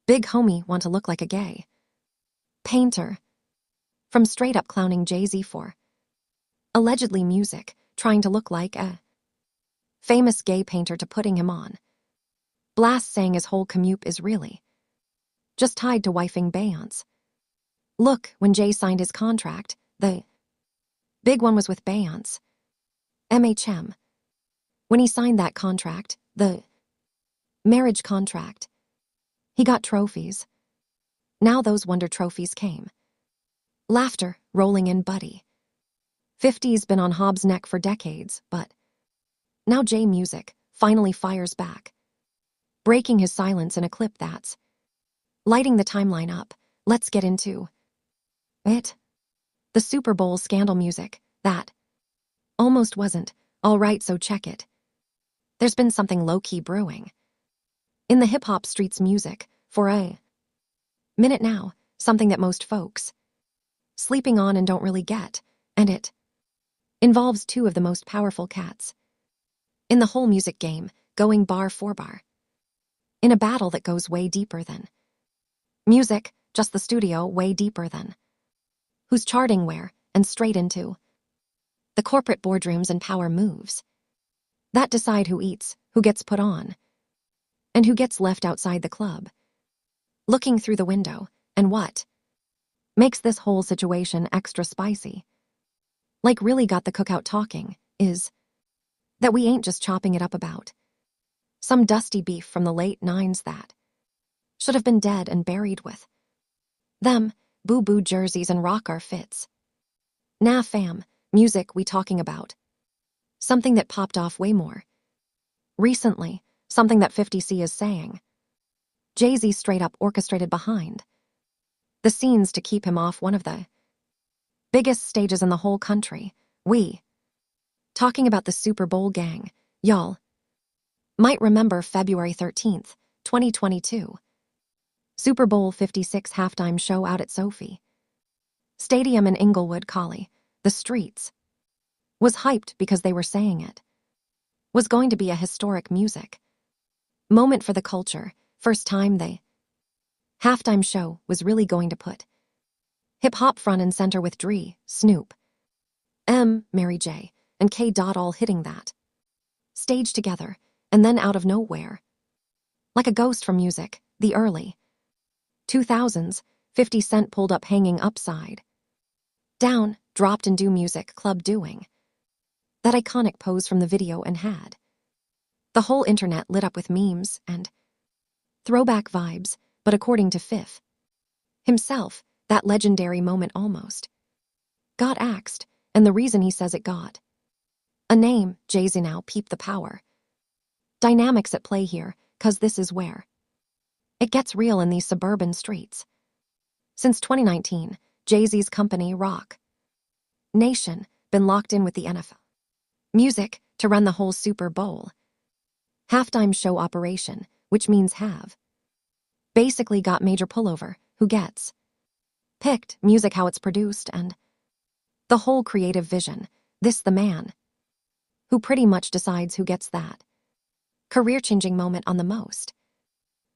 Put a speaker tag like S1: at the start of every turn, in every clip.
S1: Big homie want to look like a gay painter. From straight up clowning Jay-Z for allegedly music, trying to look like a famous gay painter to putting him on blast saying his whole commute is really just tied to wifing Beyonce. Look, when Jay signed his contract, the big one was with Beyonce. MHM. When he signed that contract, the marriage contract, he got trophies. Now those wonder trophies came. Laughter rolling in Buddy. 50's been on Hobbs' neck for decades, but now Jay Music finally fires back, breaking his silence in a clip that's lighting the timeline up. Let's get into it. The Super Bowl scandal music, that almost wasn't all right, so check it. There's been something low-key brewing in the hip-hop streets music for a minute now, something that most folks sleeping on and don't really get, and it involves two of the most powerful cats in the whole music game, going bar for bar, in a battle that goes way deeper than music, just the studio, way deeper than who's charting where, and straight into the corporate boardrooms and power moves that decide who eats, who gets put on, and who gets left outside the club, looking through the window. And what makes this whole situation extra spicy, like really got the cookout talking, is that we ain't just chopping it up about some dusty beef from the late 90s that should have been dead and buried with them boo-boo jerseys and rock our fits. Nah fam, music we talking about something that popped off way more recently, something that 50C is saying Jay-Z straight up orchestrated behind the scenes to keep him off one of the biggest stages in the whole country. We talking about the Super Bowl gang. Y'all might remember February 13th, 2022. Super Bowl 56 halftime show out at Sophie Stadium in Inglewood, Collie. The streets was hyped because they were saying it was going to be a historic music moment for the culture. First time the halftime show was really going to put hip-hop front and center with Dre, Snoop, Mary J, and K. all hitting that stage together, and then out of nowhere, like a ghost from music, the early 2000s, 50 Cent pulled up hanging upside down, dropped into music club doing that iconic pose from the video and had the whole internet lit up with memes and throwback vibes. But according to Fifth himself, that legendary moment almost got axed, and the reason he says it got a name, Jay-Z. Now peep the power dynamics at play here, cause this is where it gets real in these suburban streets. Since 2019, Jay-Z's company Rock Nation been locked in with the NFL Music to run the whole Super Bowl halftime show operation, which means have basically got major pullover, who gets picked, music, how it's produced, and the whole creative vision. This the man who pretty much decides who gets that career-changing moment on the most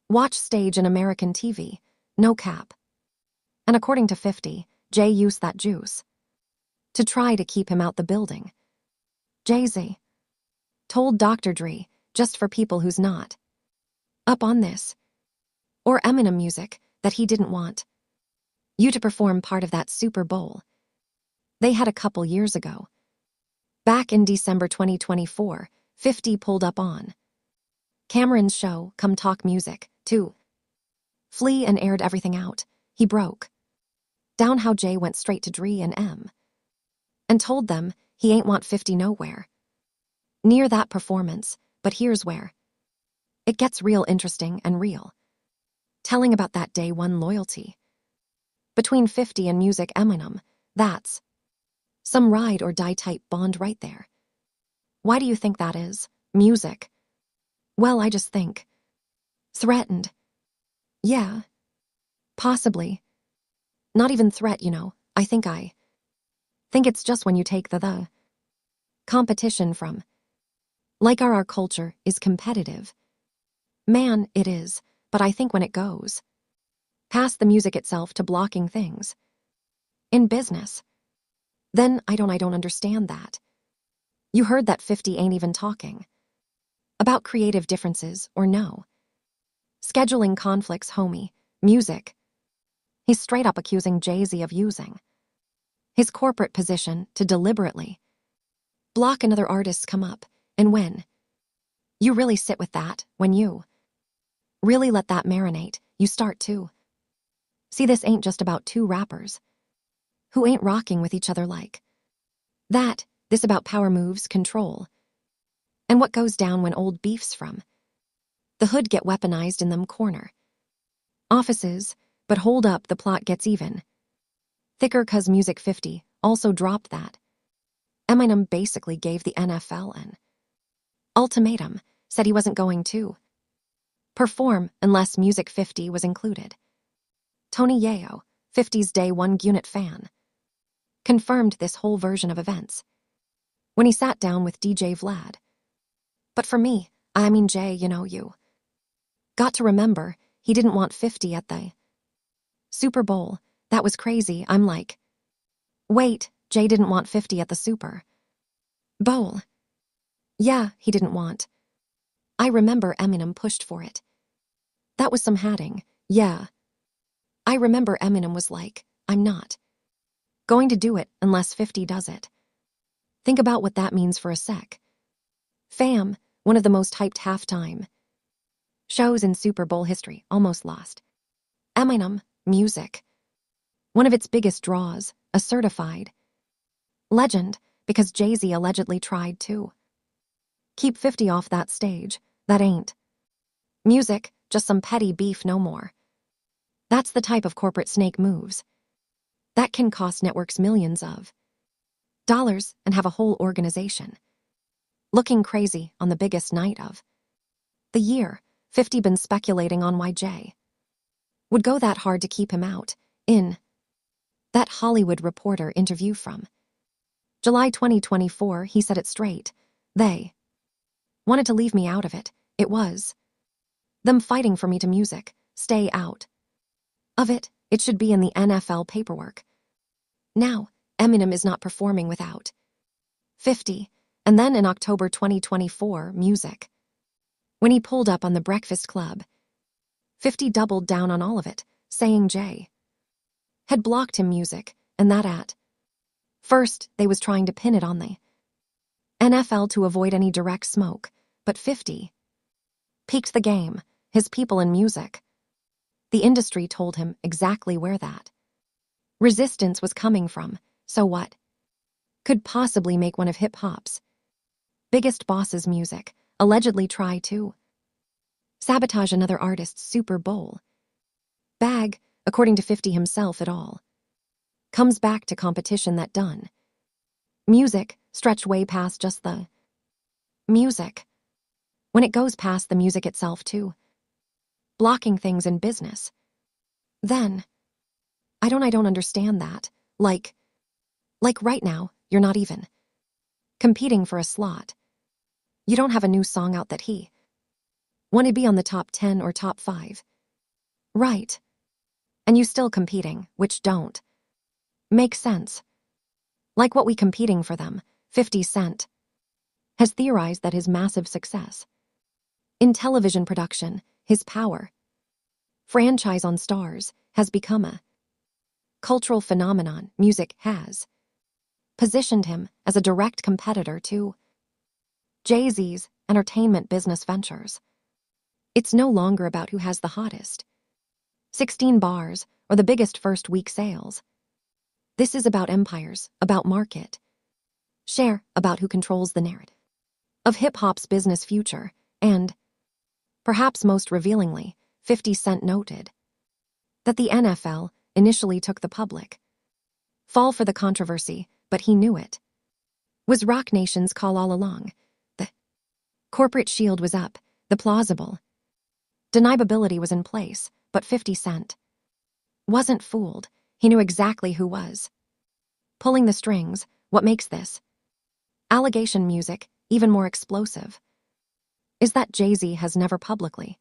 S1: watch stage in American TV, no cap. And according to 50, Jay used that juice to try to keep him out the building. Jay-Z told Dr. Dre, just for people who's not up on this or Eminem music, that he didn't want you to perform part of that Super Bowl they had a couple years ago. Back in December 2024, 50 pulled up on Cameron's show, Come Talk Music, to flee and aired everything out. He broke down how Jay went straight to Dre and and told them he ain't want 50 nowhere near that performance. But here's where it gets real interesting and real, telling about that day one loyalty between 50 and music Eminem. That's some ride or die type bond right there. Why do you think that is? Music. Well, I just think threatened. Yeah, possibly. Not even threat, you know. I think it's just when you take the competition from like our culture is competitive. Man, it is, but I think when it goes past the music itself to blocking things. In business. Then I don't understand that. You heard that 50 ain't even talking. About creative differences, or no. Scheduling conflicts, homie. Music. He's straight up accusing Jay-Z of using his corporate position to deliberately block another artist's come up. And when you really sit with that, when you really let that marinate, you start to see this ain't just about two rappers who ain't rocking with each other like that. This about power moves, control, and what goes down when old beefs from the hood get weaponized in them corner offices. But hold up, the plot gets even thicker 'cause Music 50 also dropped that Eminem basically gave the NFL an ultimatum, said he wasn't going to perform unless Music 50 was included. Tony Yayo, 50's Day One unit fan, confirmed this whole version of events when he sat down with DJ Vlad. But for me, I mean Jay, you got to remember, he didn't want 50 at the Super Bowl. That was crazy. I'm like, wait, Jay didn't want 50 at the Super Bowl. Yeah, he didn't want. I remember Eminem pushed for it. That was some hatting. Yeah. I remember Eminem was like, I'm not going to do it unless 50 does it. Think about what that means for a sec. Fam, one of the most hyped halftime shows in Super Bowl history, almost lost. Eminem, music. One of its biggest draws, a certified legend, because Jay-Z allegedly tried to keep 50 off that stage. That ain't music, just some petty beef, no more. That's the type of corporate snake moves that can cost networks millions of dollars and have a whole organization looking crazy on the biggest night of the year. 50 been speculating on why Jay would go that hard to keep him out. In that Hollywood Reporter interview from July 2024, he said it straight. They wanted to leave me out of it. It was them fighting for me to music, stay out of it. It should be in the NFL paperwork. Now, Eminem is not performing without 50. And then in October 2024, music. When he pulled up on the Breakfast Club, 50 doubled down on all of it, saying Jay had blocked him music, and that at first they was trying to pin it on the NFL to avoid any direct smoke, but 50 peaked the game, his people in music. The industry told him exactly where that resistance was coming from, so what could possibly make one of hip-hop's biggest bosses' music allegedly try to sabotage another artist's Super Bowl bag? According to 50 himself, it all comes back to competition that done music stretched way past just the music. When it goes past the music itself too, blocking things in business, then I don't understand that. Like right now, you're not even competing for a slot. You don't have a new song out that he want to be on the top 10 or top 5. Right. And you still competing, which don't make sense. Like what we competing for them. 50 Cent has theorized that his massive success in television production, his power franchise on stars, has become a cultural phenomenon. Music has positioned him as a direct competitor to Jay-Z's entertainment business ventures. It's no longer about who has the hottest 16 bars or the biggest first week sales. This is about empires, about market share, about who controls the narrative of hip-hop's business future. And perhaps most revealingly, 50 Cent noted that the NFL initially took the public fall for the controversy, but he knew it was Roc Nation's call all along. The corporate shield was up, the plausible deniability was in place, but 50 Cent wasn't fooled. He knew exactly who was pulling the strings. What makes this allegation music even more explosive is that Jay-Z has never publicly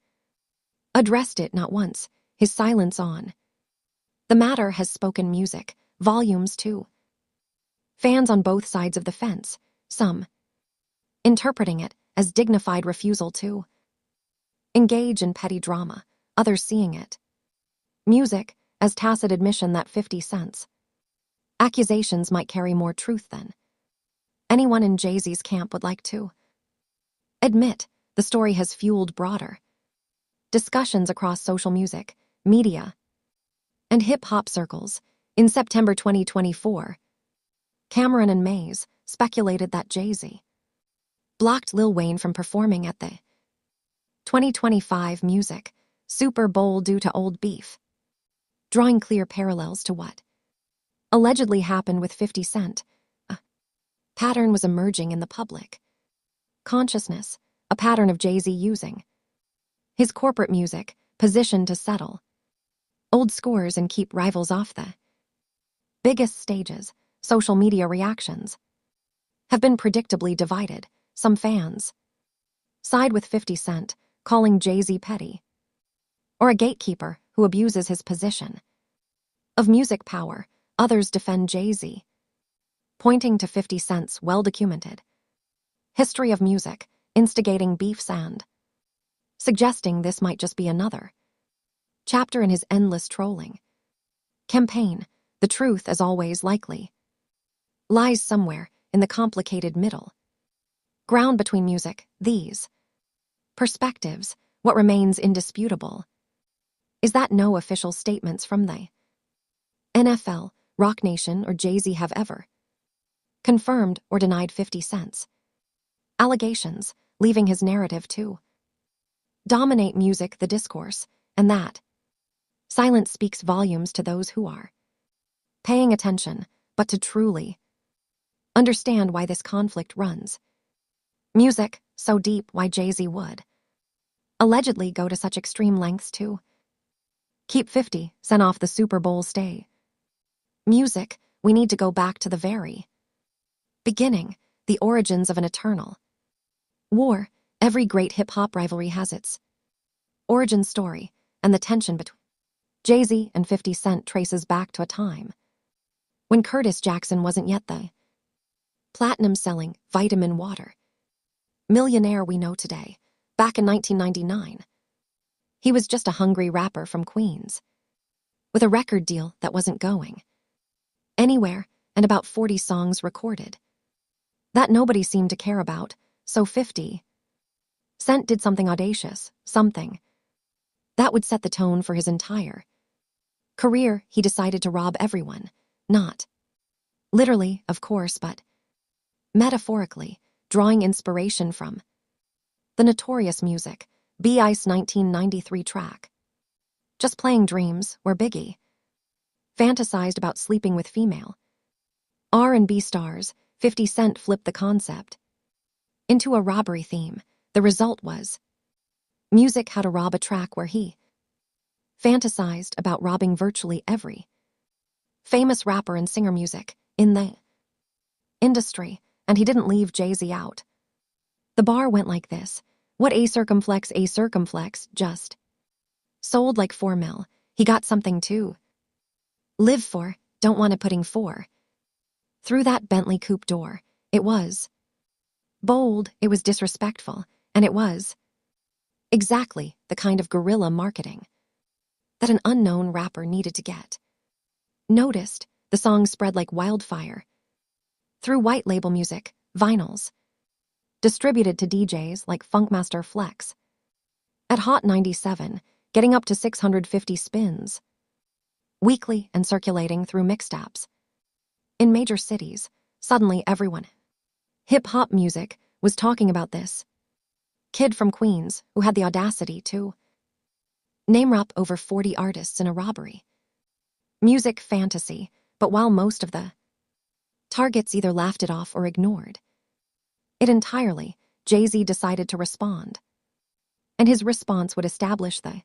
S1: addressed it, not once. his silence on. The matter has spoken music, volumes too. Fans on both sides of the fence, some interpreting it as dignified refusal to engage in petty drama, others seeing it music as tacit admission that 50 cents accusations might carry more truth than anyone in Jay-Z's camp would like to admit. The story has fueled broader discussions across social music, media, and hip-hop circles. In September 2024, Cameron and Mays speculated that Jay-Z blocked Lil Wayne from performing at the 2025 Music Super Bowl due to old beef, drawing clear parallels to what allegedly happened with 50 Cent. A pattern was emerging in the public consciousness, a pattern of Jay-Z using his corporate music positioned to settle old scores and keep rivals off the biggest stages. Social media reactions have been predictably divided. Some fans side with 50 Cent, calling Jay-Z petty or a gatekeeper who abuses his position of music power. Others defend Jay-Z, pointing to 50 Cent's well-documented history of music instigating beefs and suggesting this might just be another chapter in his endless trolling campaign. The truth, as always, likely lies somewhere in the complicated middle ground between music. These perspectives, what remains indisputable is that no official statements from the NFL, Roc Nation, or Jay-Z have ever confirmed or denied 50 Cent's allegations, leaving his narrative to dominate music, the discourse, and that silence speaks volumes to those who are paying attention. But to truly understand why this conflict runs music so deep, why Jay-Z would allegedly go to such extreme lengths to keep 50 Cent off the Super Bowl stage music, we need to go back to the very beginning, the origins of an eternal war. Every great hip-hop rivalry has its origin story, and the tension between Jay-Z and 50 Cent traces back to a time when Curtis Jackson wasn't yet the platinum-selling vitamin water millionaire we know today. Back in 1999, he was just a hungry rapper from Queens with a record deal that wasn't going anywhere and about 40 songs recorded that nobody seemed to care about. So 50 Cent did something audacious, something that would set the tone for his entire career. He decided to rob everyone, not literally, of course, but metaphorically, drawing inspiration from the notorious Music B.I.'s 1993 track Just Playing Dreams, where Biggie fantasized about sleeping with female R&B stars. 50 Cent flipped the concept into a robbery theme. The result was Music How to Rob a track where he fantasized about robbing virtually every famous rapper and singer music in the industry, and he didn't leave Jay-Z out. The bar went like this: what a circumflex just sold like 4 mil. He got something to live for, don't want to putting 4 through that Bentley coupe door. It was bold, it was disrespectful, and it was exactly the kind of guerrilla marketing that an unknown rapper needed to get noticed. The song spread like wildfire through white label music, vinyls, distributed to DJs like Funkmaster Flex at Hot 97, getting up to 650 spins weekly and circulating through mixed apps in major cities. Suddenly everyone hip-hop music was talking about this kid from Queens who had the audacity to name-drop over 40 artists in a robbery music fantasy. But while most of the targets either laughed it off or ignored it entirely, Jay-Z decided to respond. And his response would establish the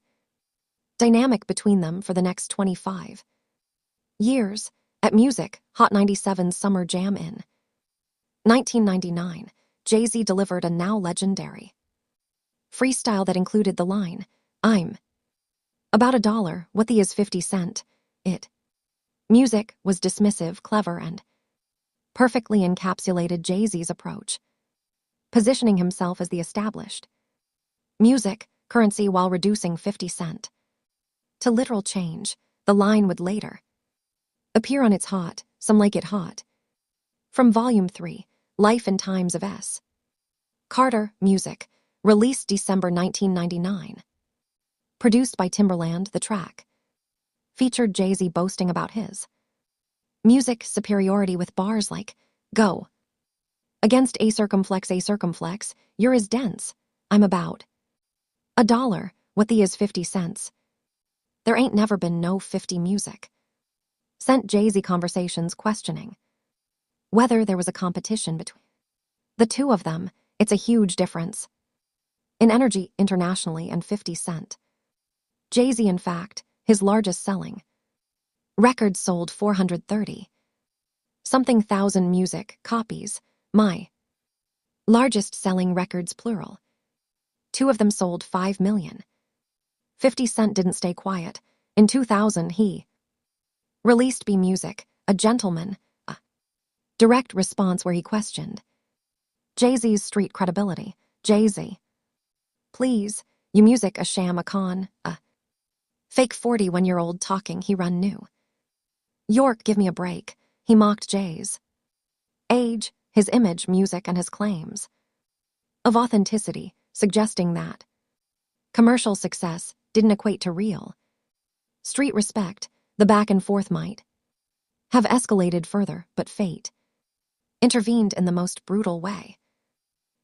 S1: dynamic between them for the next 25 years. At Music Hot 97's Summer Jam in 1999, Jay-Z delivered a now legendary freestyle that included the line, "I'm About $1, what the is 50 cent, it. Music was dismissive, clever, and perfectly encapsulated Jay-Z's approach, positioning himself as the established music currency while reducing 50 cent to literal change. The line would later appear on It's Hot, Some Like It Hot, from Volume 3, Life and Times of S. Carter, Music, released December 1999. Produced by Timberland, the track featured Jay-Z boasting about his music superiority with bars like, "Go against a circumflex, you're as dense, I'm about $1, what the is 50 cents. There ain't never been no 50 music." Sent Jay-Z conversations questioning whether there was a competition between the two of them. It's a huge difference in energy internationally and 50 cent. Jay-Z, in fact, his largest selling records sold 430 something thousand music copies. My largest selling records, plural. Two of them sold 5 million. 50 Cent didn't stay quiet. In 2000, he released B Music, a gentleman, a direct response where he questioned Jay-Z's street credibility. Jay-Z, please, you music a sham, a con, a fake 41-year-old talking he run new York, give me a break. He mocked Jay's age, his image, music, and his claims of authenticity, suggesting that commercial success didn't equate to real street respect. The back and forth might have escalated further, but fate intervened in the most brutal way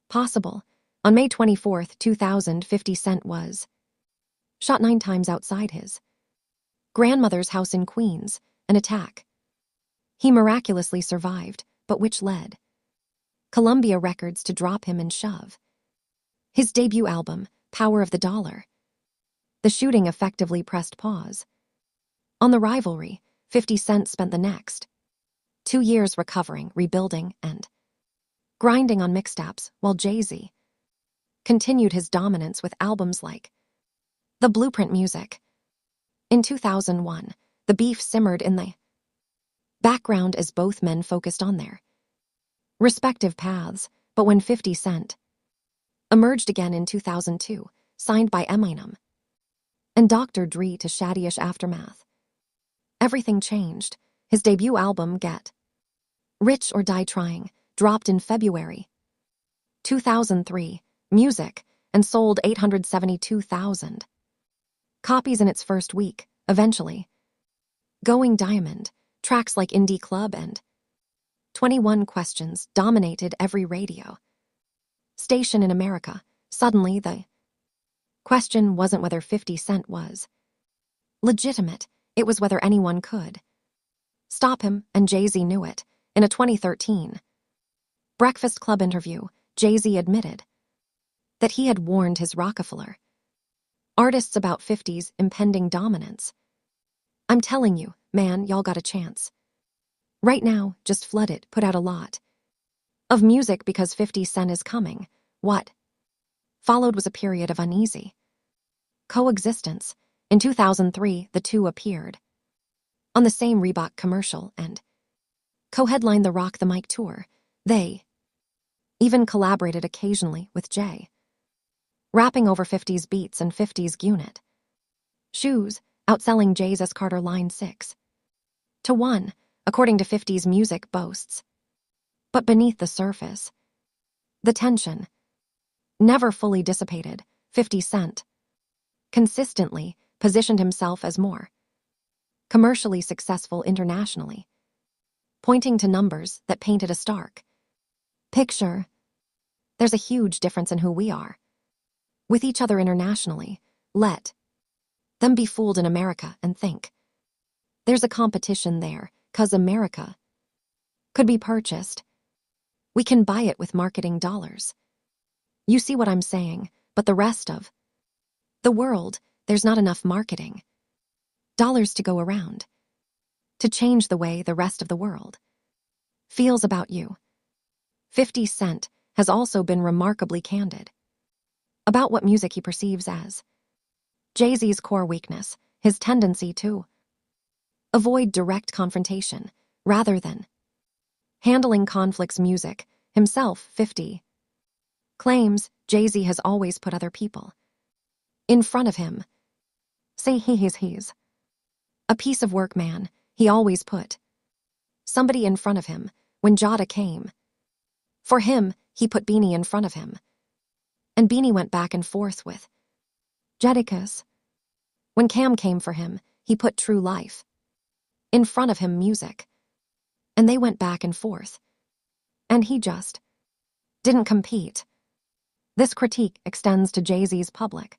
S1: possible. On May 24, 2000, 50 Cent was shot 9 times outside his grandmother's house in Queens, an attack he miraculously survived, but which led Columbia Records to drop him and shove his debut album, Power of the Dollar. The shooting effectively pressed pause on the rivalry. 50 Cent spent the next 2 years recovering, rebuilding, and grinding on mixtapes, while Jay-Z continued his dominance with albums like The Blueprint Music. In 2001, the beef simmered in the background as both men focused on their respective paths, but when 50 Cent emerged again in 2002, signed by Eminem and Dr. Dre to Shady-ish Aftermath, everything changed. His debut album, Get Rich or Die Trying, dropped in February 2003, Music, and sold 872,000 copies in its first week, eventually going diamond. Tracks like Indie Club and 21 Questions dominated every radio station in America. Suddenly, the question wasn't whether 50 Cent was legitimate, it was whether anyone could stop him, and Jay-Z knew it. In a 2013 Breakfast Club interview, Jay-Z admitted that he had warned his Rockefeller artists about 50's impending dominance. "I'm telling you, man, y'all got a chance. Right now, just flood it, put out a lot of music because 50 Cent is coming." What followed was a period of uneasy coexistence. In 2003, the two appeared on the same Reebok commercial and co-headlined the Rock the Mic tour. They even collaborated occasionally with Jay, rapping over 50's beats and 50's unit shoes, outselling Jay's S. Carter line 6-1, according to 50's music boasts. But beneath the surface, the tension never fully dissipated. 50 Cent consistently positioned himself as more commercially successful internationally, pointing to numbers that painted a stark picture. There's a huge difference in who we are with each other internationally. Let them be fooled in America and think there's a competition there, 'cause America could be purchased. We can buy it with marketing dollars. You see what I'm saying? But the rest of the world, there's not enough marketing dollars to go around to change the way the rest of the world feels about you. 50 Cent has also been remarkably candid about what music he perceives as Jay-Z's core weakness. his tendency to avoid direct confrontation rather than handling conflicts. Music himself, 50, claims Jay-Z has always put other people in front of him. Say he's a piece of work, man. He always put somebody in front of him. When Jada came for him, he put Beanie in front of him. And Beanie went back and forth with Jadakiss. When Cam came for him, he put True Life in front of him, music. And they went back and forth. And he just didn't compete. This critique extends to Jay-Z's public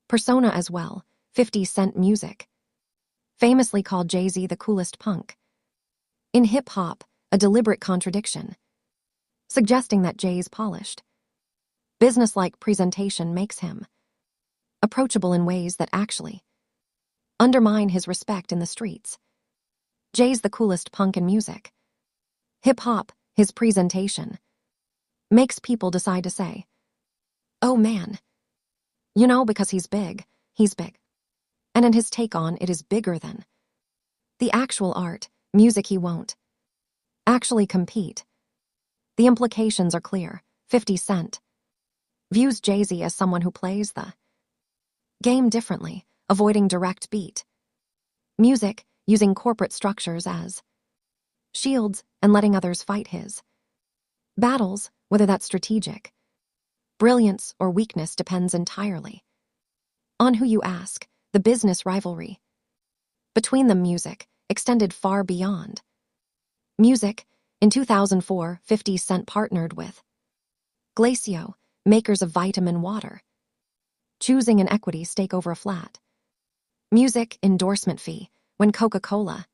S1: persona as well. 50 Cent music famously called Jay-Z the coolest punk in hip-hop, a deliberate contradiction, suggesting that Jay's polished, business-like presentation makes him approachable in ways that actually undermine his respect in the streets. Jay's the coolest punk in music. Hip-hop, his presentation, makes people decide to say, oh man, you know, because he's big. And in his take on it is bigger than the actual art, music. He won't actually compete. The implications are clear. 50 Cent views Jay-Z as someone who plays the game differently, avoiding direct beat music, using corporate structures as shields and letting others fight his battles. Whether that's strategic brilliance or weakness depends entirely on who you ask. The business rivalry between them, music, extended far beyond music. In 2004, 50 Cent partnered with Glacio, makers of vitamin water, choosing an equity stake over a flat music endorsement fee when Coca-Cola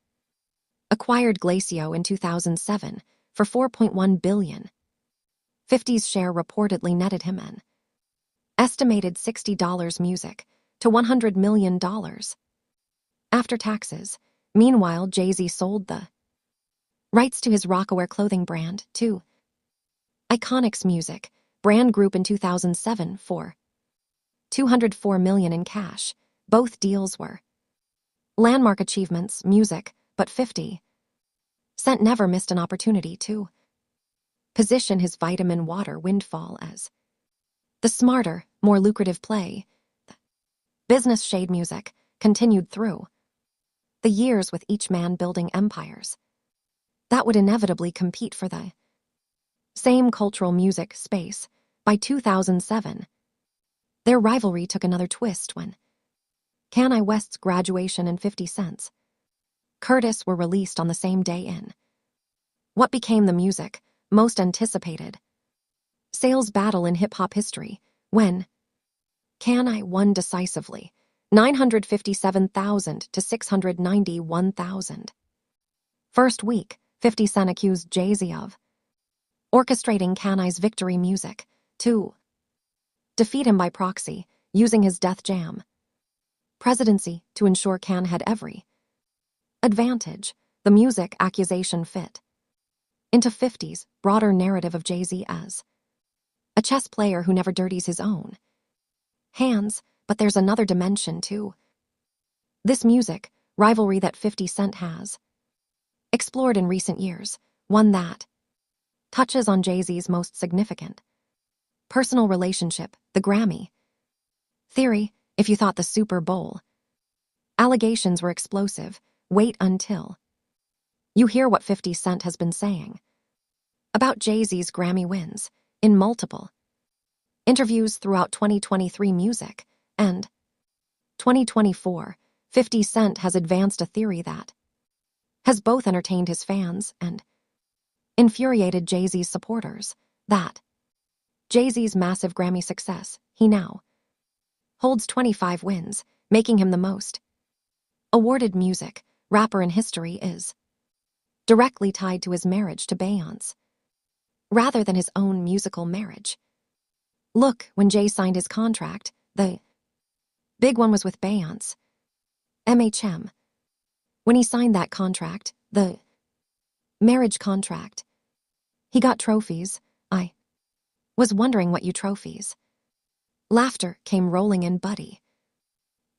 S1: acquired Glacio in 2007 for $4.1 billion. 50's share reportedly netted him an estimated $60 music to $100 million after taxes. Meanwhile, Jay-Z sold the rights to his Rocawear clothing brand to Iconics Music brand group in 2007 for $204 million in cash. Both deals were landmark achievements, music, but 50 Cent never missed an opportunity to position his vitamin water windfall as the smarter, more lucrative play. The business shade music continued through the years, with each man building empires that would inevitably compete for the same cultural music space. By 2007, their rivalry took another twist when Kanye West's Graduation and 50 Cent's Curtis were released on the same day in what became the music most anticipated sales battle in hip-hop history, when Kanye won decisively, 957,000 to 691,000. First week, 50 Cent accused Jay-Z of orchestrating Kanye's victory music to defeat him by proxy, using his Death Jam presidency to ensure Kanye had every advantage. The music accusation fit into 50's broader narrative of Jay-Z as a chess player who never dirties his own hands. But there's another dimension to this music rivalry that 50 Cent has explored in recent years, one that touches on Jay-Z's most significant personal relationship, the Grammy theory. If you thought the Super Bowl allegations were explosive, wait until you hear what 50 Cent has been saying about Jay-Z's Grammy wins in multiple interviews throughout 2023. Music and 2024, 50 Cent has advanced a theory that has both entertained his fans and infuriated Jay-Z's supporters, that Jay-Z's massive Grammy success, he now holds 25 wins, making him the most awarded music rapper in history, is directly tied to his marriage to Beyonce, rather than his own musical marriage. Look, when Jay signed his contract, the big one was with Beyonce, MHM. When he signed that contract, the marriage contract, he got trophies. I was wondering what you trophies. Laughter came rolling in, buddy.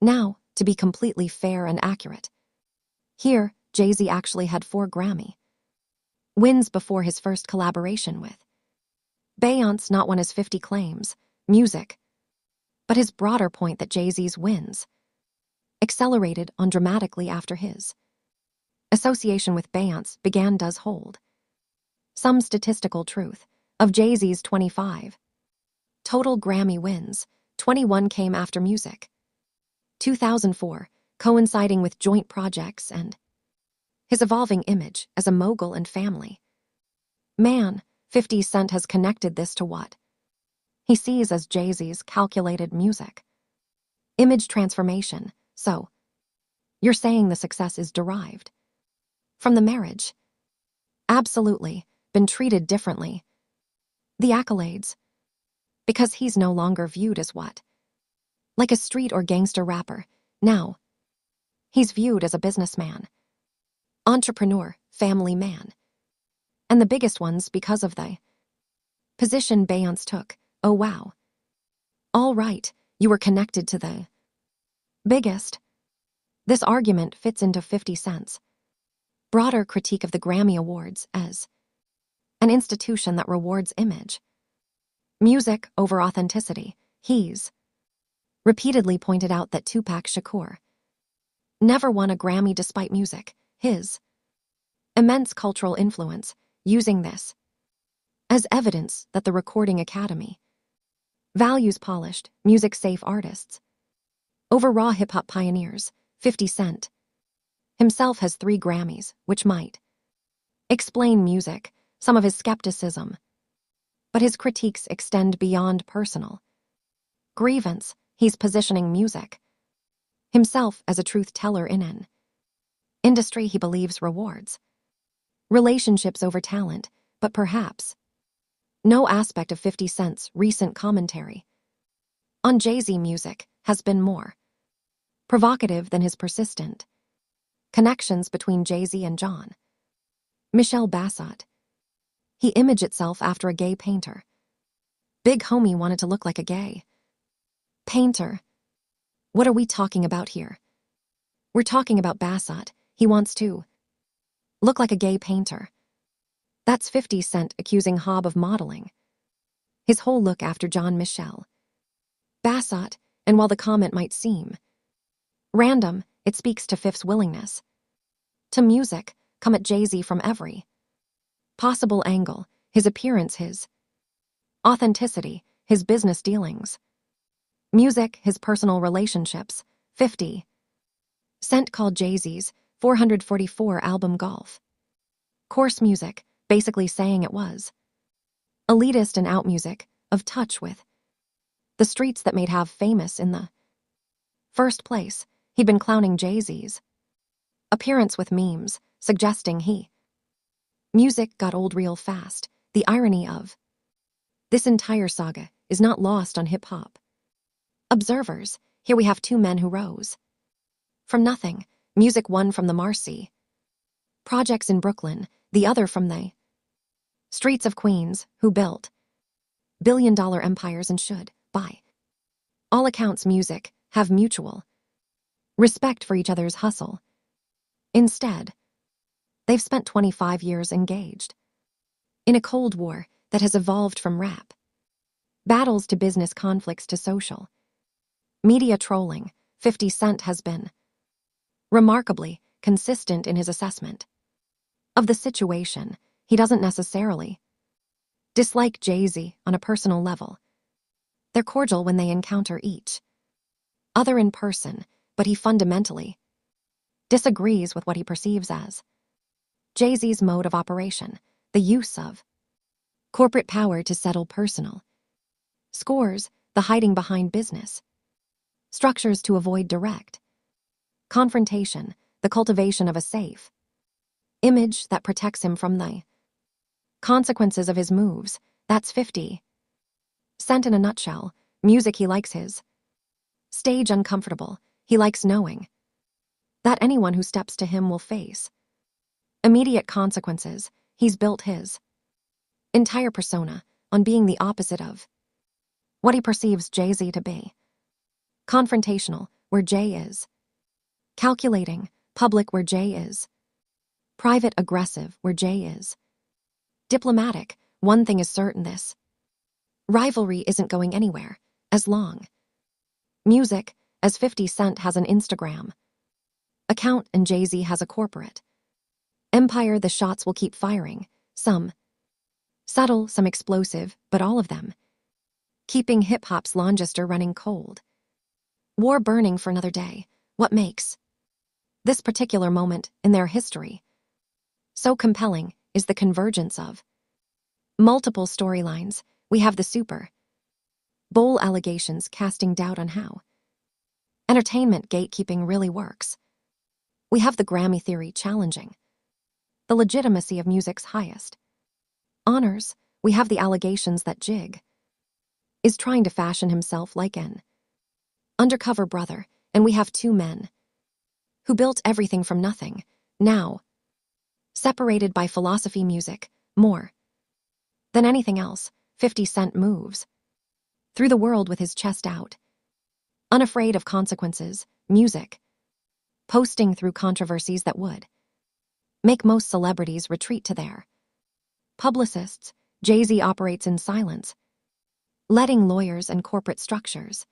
S1: Now, to be completely fair and accurate. Here, Jay-Z actually had 4 Grammy wins before his first collaboration with Beyonce. Not one his 50 claims, music, but his broader point that Jay-Z's wins accelerated on dramatically after his association with Beyonce began does hold some statistical truth. Of Jay-Z's 25 total Grammy wins, 21 came after music. 2004, coinciding with joint projects and his evolving image as a mogul and family man. 50 Cent has connected this to what he sees as Jay-Z's calculated music image transformation. So, you're saying the success is derived from the marriage? Absolutely, been treated differently. The accolades, because he's no longer viewed as what? Like a street or gangster rapper. Now, he's viewed as a businessman, entrepreneur, family man. And the biggest ones because of the position Beyonce took. Oh wow. All right, you were connected to the biggest. This argument fits into 50 Cent's broader critique of the Grammy Awards as an institution that rewards image, music over authenticity. He's repeatedly pointed out that Tupac Shakur never won a Grammy despite music, his immense cultural influence, using this as evidence that the Recording Academy values polished, music-safe artists over raw hip-hop pioneers. 50 Cent himself has 3 Grammys, which might explain music, some of his skepticism. But his critiques extend beyond personal grievance. He's positioning music himself as a truth-teller in an industry he believes rewards relationships over talent, but perhaps no aspect of 50 Cent's recent commentary on Jay-Z music has been more provocative than his persistent connections between Jay-Z and John Michel Basquiat. He imaged itself after a gay painter. Big Homie wanted to look like a gay painter. What are we talking about here? We're talking about Basquiat. He wants to look like a gay painter. That's 50 Cent accusing Hobb of modeling his whole look after John Michel Basquiat, and while the comment might seem random, it speaks to Fifth's willingness to music come at Jay-Z from every possible angle: his appearance, his authenticity, his business dealings, music, his personal relationships. 50 Cent called Jay-Z's 444 album golf course music, basically saying it was elitist and out music, of touch with the streets that made Have famous in the first place. He'd been clowning Jay-Z's appearance with memes, suggesting he music got old real fast. The irony of this entire saga is not lost on hip-hop observers. Here we have 2 men who rose from nothing, music, one from the Marcy projects in Brooklyn, the other from the streets of Queens, who built billion-dollar empires and should, by all accounts, music, have mutual respect for each other's hustle. Instead, they've spent 25 years engaged in a Cold War that has evolved from rap battles to business conflicts to social media trolling. 50 Cent has been remarkably consistent in his assessment of the situation. He doesn't necessarily dislike Jay-Z on a personal level. They're cordial when they encounter each other in person, but he fundamentally disagrees with what he perceives as Jay-Z's mode of operation, the use of corporate power to settle personal scores, the hiding behind business structures to avoid direct confrontation, the cultivation of a safe image that protects him from the consequences of his moves. That's 50 Cent in a nutshell. Music, he likes his stage uncomfortable. He likes knowing that anyone who steps to him will face immediate consequences. He's built his entire persona on being the opposite of what he perceives Jay-Z to be. Confrontational, where Jay is Calculating, public where J is. Private, aggressive where J is. Diplomatic, one thing is certain: this rivalry isn't going anywhere, as long. Music, as 50 Cent has an Instagram account and Jay-Z has a corporate empire, the shots will keep firing, some subtle, some explosive, but all of them keeping hip-hop's Longester running cold. War burning for another day. What makes this particular moment in their history so compelling is the convergence of multiple storylines. We have the Super Bowl allegations casting doubt on how entertainment gatekeeping really works. We have the Grammy theory challenging the legitimacy of music's highest honors. We have the allegations that Jig is trying to fashion himself like an undercover brother, and we have two men who built everything from nothing, now separated by philosophy. Music, more than anything else, 50 Cent moves through the world with his chest out, unafraid of consequences. Music, posting through controversies that would make most celebrities retreat to their publicists. Jay-Z operates in silence, letting lawyers and corporate structures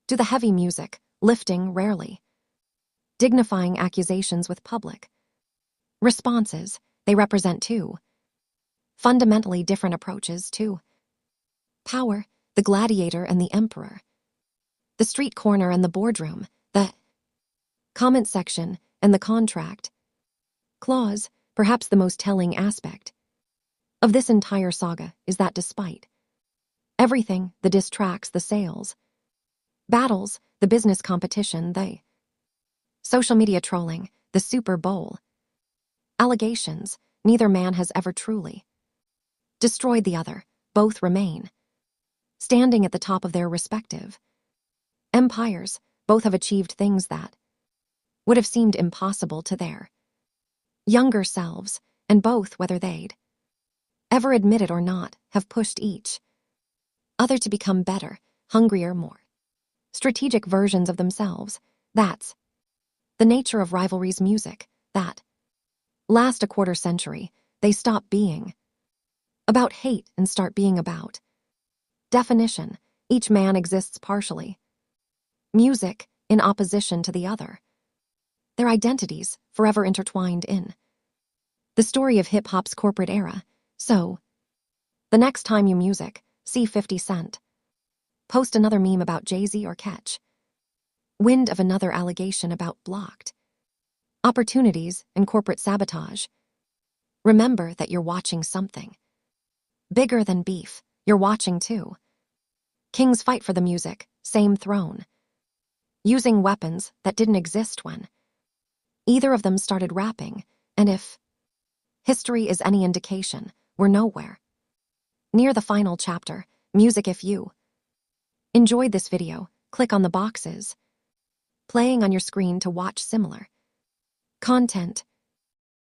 S1: do the heavy music lifting, rarely dignifying accusations with public responses. They represent two fundamentally different approaches to power: the gladiator and the emperor, the street corner and the boardroom, the comment section and the contract clause. Perhaps the most telling aspect of this entire saga is that despite everything, the diss tracks, the sales battles, the business competition, the social media trolling, the Super Bowl allegations, neither man has ever truly destroyed the other. Both remain standing at the top of their respective empires. Both have achieved things that would have seemed impossible to their younger selves, and both, whether they'd ever admit it or not, have pushed each other to become better, hungrier, more strategic versions of themselves. That's the nature of rivalry's music, that last a quarter century. They stop being about hate and start being about definition. Each man exists partially music, in opposition to the other, their identities forever intertwined in the story of hip-hop's corporate era. So, the next time you music, see 50 Cent post another meme about Jay-Z or catch wind of another allegation about blocked opportunities and corporate sabotage, remember that you're watching something bigger than beef. You're watching two kings fight for the music, same throne, using weapons that didn't exist when either of them started rapping. And if history is any indication, we're nowhere near the final chapter. Music. If you enjoyed this video, click on the boxes playing on your screen to watch similar content.